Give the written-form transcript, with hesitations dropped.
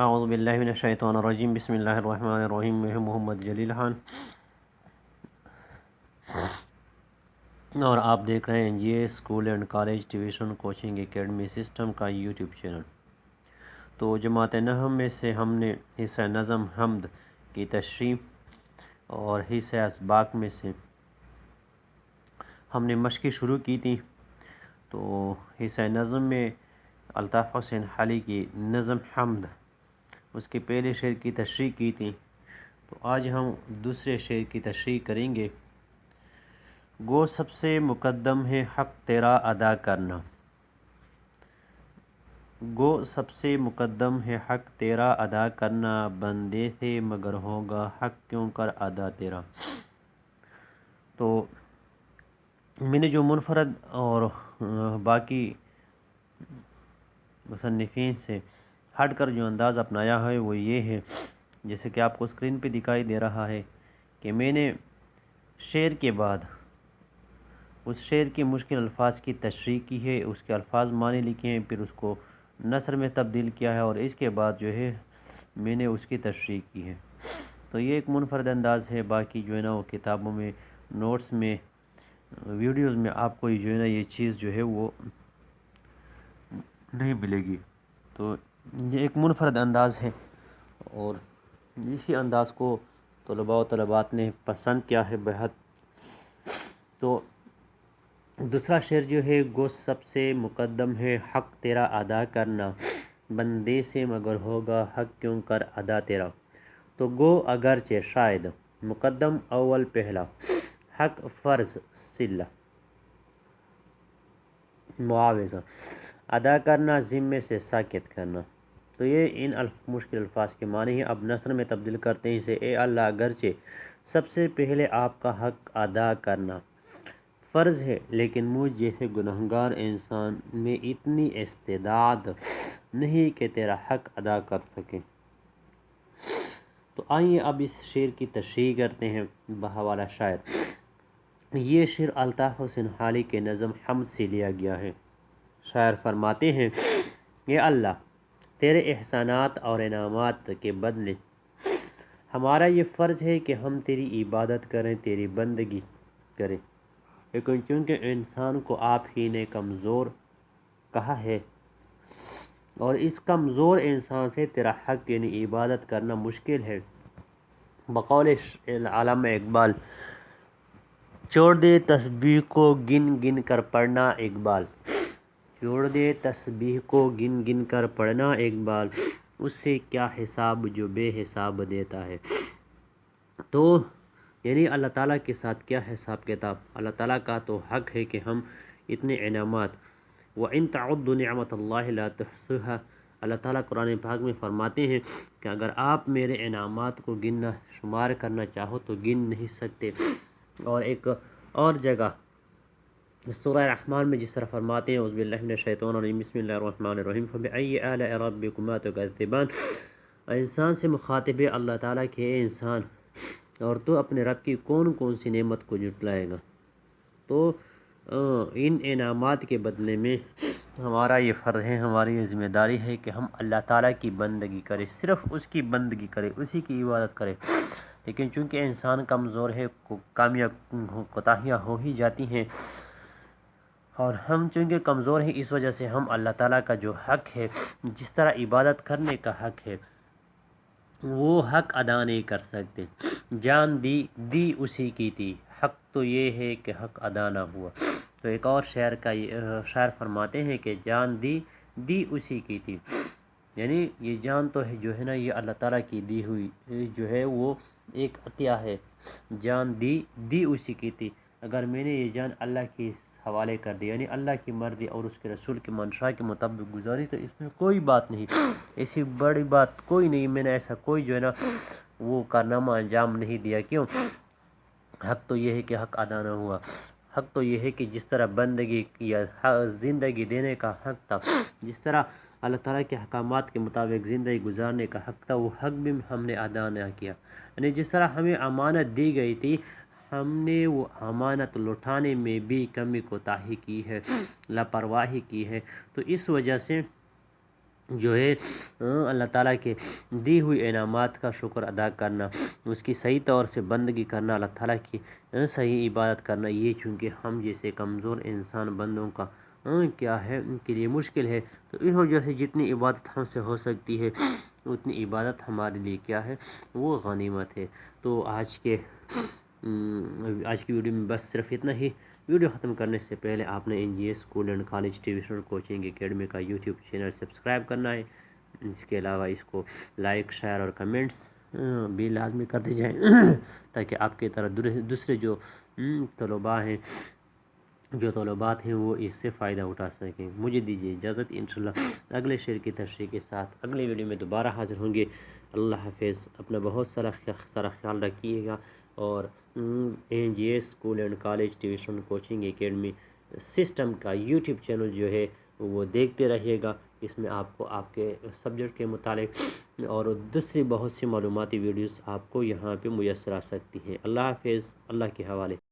اعوذ باللہ من الشیطان الرجیم بسم اللہ الرحمن الرحیم. میں ہوں محمد جلیل خان اور آپ دیکھ رہے ہیں یہ school and college tuition coaching academy system کا یوٹیوب چینل. تو جماعت نحم میں سے ہم نے حصہ نظم حمد کی تشریح اور حصہ اسباق میں سے ہم نے مشقیں شروع کی تھی. تو حصہ نظم میں الطاف حسین حالی کی نظم حمد اس کے پہلے شعر کی تشریح کی تھی. تو آج ہم دوسرے شعر کی تشریح کریں گے. گو سب سے مقدم ہے حق تیرا ادا کرنا. گو سب سے مقدم ہے حق تیرا ادا کرنا، بندے سے مگر ہوگا حق کیوں کر ادا تیرا. تو میں نے جو منفرد اور باقی مصنفین سے ہٹ کر جو انداز اپنایا ہے وہ یہ ہے، جیسے کہ آپ کو اسکرین پہ دکھائی دے رہا ہے کہ میں نے شعر کے بعد اس شعر کے مشکل الفاظ کی تشریح کی ہے، اس کے الفاظ معنی لکھے ہیں، پھر اس کو نثر میں تبدیل کیا ہے اور اس کے بعد جو ہے میں نے اس کی تشریح کی ہے. تو یہ ایک منفرد انداز ہے. باقی جو ہے نا وہ کتابوں میں، نوٹس میں، ویڈیوز میں آپ کو جو ہے نا یہ چیز جو ہے وہ نہیں ملے گی. تو یہ ایک منفرد انداز ہے اور اسی انداز کو طلباء و طلبات نے پسند کیا ہے بہت. تو دوسرا شعر جو ہے، گو سب سے مقدم ہے حق تیرا ادا کرنا، بندے سے مگر ہوگا حق کیوں کر ادا تیرا. تو گو اگرچہ شاید، مقدم اول پہلا، حق فرض صلہ معاوضہ، ادا کرنا ذمے سے ساکت کرنا. تو یہ ان مشکل الفاظ کے معنی ہیں. اب نثر میں تبدیل کرتے ہیں اسے. اے اللہ اگرچہ سب سے پہلے آپ کا حق ادا کرنا فرض ہے، لیکن مجھ جیسے گنہگار انسان میں اتنی استعداد نہیں کہ تیرا حق ادا کر سکے. تو آئیے اب اس شعر کی تشریح کرتے ہیں. بحوالہ شاعر. یہ شعر الطاف حسین حالی کے نظم حمد سے لیا گیا ہے. شاعر فرماتے ہیں، اے اللہ تیرے احسانات اور انعامات کے بدلے ہمارا یہ فرض ہے کہ ہم تیری عبادت کریں، تیری بندگی کریں، لیکن چونکہ انسان کو آپ ہی نے کمزور کہا ہے اور اس کمزور انسان سے تیرا حق یعنی عبادت کرنا مشکل ہے. بقول علامہ اقبال، چھوڑ دے تسبیح کو گن گن کر پڑھنا اقبال، چھوڑ دے تسبیح کو گن گن کر پڑھنا اقبال، اس سے کیا حساب جو بے حساب دیتا ہے. تو یعنی اللہ تعالیٰ کے ساتھ کیا حساب کتاب. اللہ تعالیٰ کا تو حق ہے کہ ہم اتنے انعامات، وَإِن تَعُدُّوا نِعْمَةَ اللَّهِ لَا تُحْصُوهَا، اللہ تعالیٰ قرآن پاک میں فرماتے ہیں کہ اگر آپ میرے انعامات کو گننا شمار کرنا چاہو تو گن نہیں سکتے. اور ایک اور جگہ سورہ رحمان میں جس طرح فرماتے ہیں، اعوذ باللہ من الشیطان الرجیم بسم اللہ الرحمن الرحیم، فَبِأَيِّ آلَاءِ رَبِّكُمَا تُكَذِّبَانِ. انسان سے مخاطب ہے اللہ تعالیٰ کہ اے انسان، اور تو اپنے رب کی کون کون سی نعمت کو جھٹلائے گا. تو ان انعامات کے بدلے میں ہمارا یہ فرض ہے، ہماری یہ ذمہ داری ہے کہ ہم اللہ تعالیٰ کی بندگی کریں، صرف اس کی بندگی کریں، اسی کی عبادت کریں. لیکن چونکہ انسان کمزور ہے، کامیاں کوتاہیاں ہو ہی جاتی ہیں، اور ہم چونکہ کمزور ہیں اس وجہ سے ہم اللہ تعالیٰ کا جو حق ہے، جس طرح عبادت کرنے کا حق ہے، وہ حق ادا نہیں کر سکتے. جان دی اسی کی تھی، حق تو یہ ہے کہ حق ادا نہ ہوا. تو ایک اور شاعر فرماتے ہیں کہ جان دی اسی کی تھی، یعنی یہ جان تو ہے جو ہے نا یہ اللہ تعالیٰ کی دی ہوئی جو ہے وہ ایک عطیہ ہے. جان دی اسی کی تھی. اگر میں نے یہ جان اللہ کے حوالے کر دی، یعنی اللہ کی مرضی اور اس کے رسول کی منشا کے مطابق گزاری، تو اس میں کوئی بات نہیں، ایسی بڑی بات کوئی نہیں. میں نے ایسا کوئی جو ہے نا وہ کارنامہ انجام نہیں دیا. کیوں؟ حق تو یہ ہے کہ حق ادا نہ ہوا. حق تو یہ ہے کہ جس طرح بندگی یا زندگی دینے کا حق تھا، جس طرح اللہ تعالیٰ کے احکامات کے مطابق زندگی گزارنے کا حق تھا، وہ حق بھی ہم نے ادا نہ کیا. یعنی جس طرح ہمیں امانت دی گئی تھی، ہم نے وہ امانت لوٹانے میں بھی کمی کوتاہی کی ہے، لاپرواہی کی ہے. تو اس وجہ سے جو ہے اللہ تعالیٰ کے دی ہوئی انعامات کا شکر ادا کرنا، اس کی صحیح طور سے بندگی کرنا، اللہ تعالیٰ کی صحیح عبادت کرنا، یہ چونکہ ہم جیسے کمزور انسان بندوں کا کیا ہے ان کے لیے مشکل ہے، تو اس وجہ سے جتنی عبادت ہم سے ہو سکتی ہے اتنی عبادت ہمارے لیے کیا ہے، وہ غنیمت ہے۔ تو آج کی ویڈیو میں بس صرف اتنا ہی۔ ویڈیو ختم کرنے سے پہلے آپ نے N G S school and college tuition coaching academy کا یوٹیوب چینل سبسکرائب کرنا ہے۔ اس کے علاوہ اس کو لائک، شیئر اور کمنٹس بھی لازمی کرتے جائیں تاکہ آپ کی طرح دوسرے جو طلبات ہیں وہ اس سے فائدہ اٹھا سکیں۔ مجھے دیجیے اجازت، انشاءاللہ اگلے شعر کی تشریح کے ساتھ اگلے ویڈیو میں دوبارہ حاضر ہوں گے۔ اللہ حافظ، اپنا بہت سارا خیال رکھیے گا، اور N G S school and college tuition coaching academy system کا یوٹیوب چینل جو ہے وہ دیکھتے رہیے گا۔ اس میں آپ کو آپ کے سبجیکٹ کے متعلق اور دوسری بہت سی معلوماتی ویڈیوز آپ کو یہاں پہ میسر آ سکتی ہیں۔ اللہ حافظ، اللہ کے حوالے۔